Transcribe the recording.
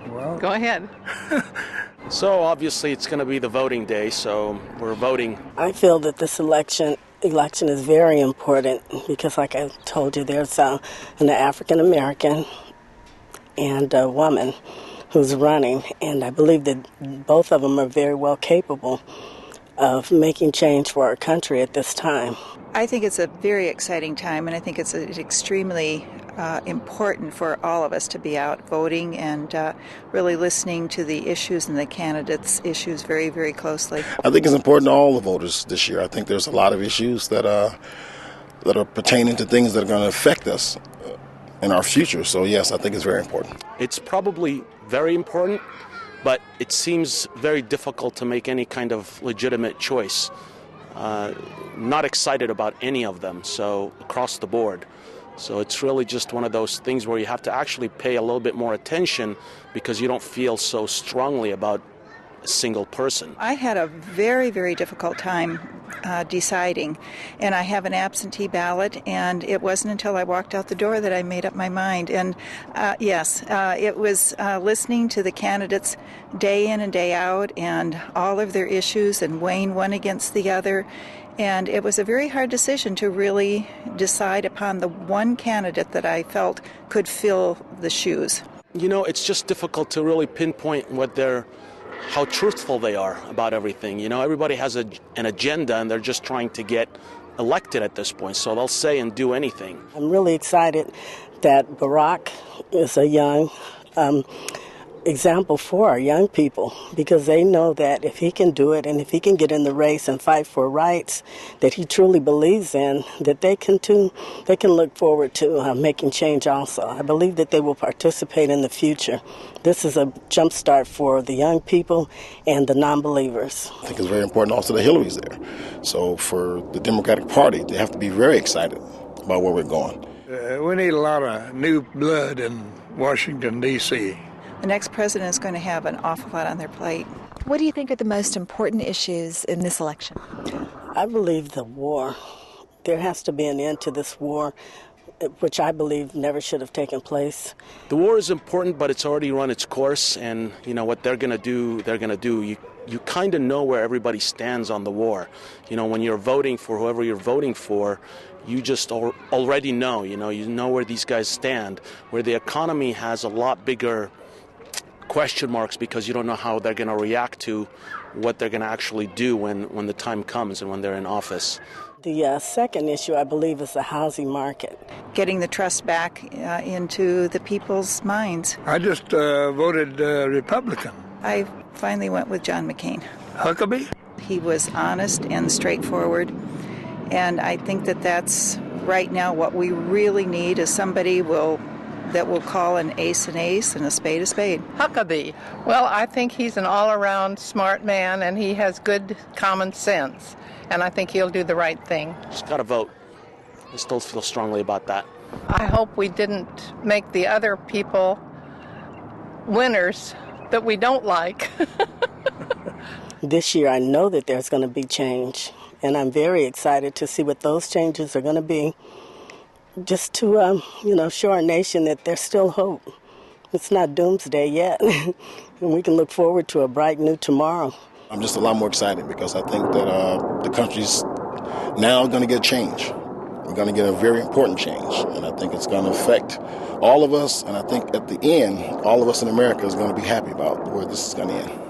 Well, Go ahead. So obviously it's going to be the voting day, so we're voting. I feel that this election is very important because, like I told you, there's an African American and a woman who's running, and I believe that both of them are very well capable of making change for our country at this time. I think it's a very exciting time, and I think it's extremely important for all of us to be out voting and really listening to the issues and the candidates' issues very, very closely. I think it's important to all the voters this year. I think there's a lot of issues that are pertaining to things that are going to affect us in our future. So, yes, I think it's very important. It's probably very important, but it seems very difficult to make any kind of legitimate choice. Not excited about any of them, so across the board. So it's really just one of those things where you have to actually pay a little bit more attention because you don't feel so strongly about a single person. I had a very, very difficult time deciding, and I have an absentee ballot, and it wasn't until I walked out the door that I made up my mind. And it was listening to the candidates day in and day out and all of their issues and weighing one against the other. And it was a very hard decision to really decide upon the one candidate that I felt could fill the shoes. You know, it's just difficult to really pinpoint how truthful they are about everything. You know, everybody has an agenda, and they're just trying to get elected at this point, so they'll say and do anything. I'm really excited that Barack is a young example for our young people, because they know that if he can do it and if he can get in the race and fight for rights that he truly believes in, that they can look forward to making change also. I believe that they will participate in the future. This is a jump start for the young people and the non-believers. I think it's very important also that Hillary's there. So for the Democratic Party, they have to be very excited about where we're going. We need a lot of new blood in Washington, D.C. The next president is going to have an awful lot on their plate. What do you think are the most important issues in this election? I believe the war. There has to be an end to this war, which I believe never should have taken place. The war is important, but it's already run its course, and you know what they're going to do, they're going to do. You kind of know where everybody stands on the war. You know, when you're voting for whoever you're voting for, you just already know, you know where these guys stand, where the economy has a lot bigger question marks because you don't know how they're going to react to what they're going to actually do when the time comes and when they're in office. The second issue, I believe, is the housing market. Getting the trust back into the people's minds. I just voted Republican. I finally went with John McCain. Huckabee? He was honest and straightforward, and I think that that's right now what we really need is somebody that will call an ace and a spade a spade. Huckabee. Well, I think he's an all-around smart man, and he has good common sense. And I think he'll do the right thing. Just got to vote. I still feel strongly about that. I hope we didn't make the other people winners that we don't like. This year, I know that there's going to be change, and I'm very excited to see what those changes are going to be. Just to, show our nation that there's still hope. It's not doomsday yet, and we can look forward to a bright new tomorrow. I'm just a lot more excited because I think that the country's now going to get change. We're going to get a very important change, and I think it's going to affect all of us, and I think at the end, all of us in America is going to be happy about where this is going to end.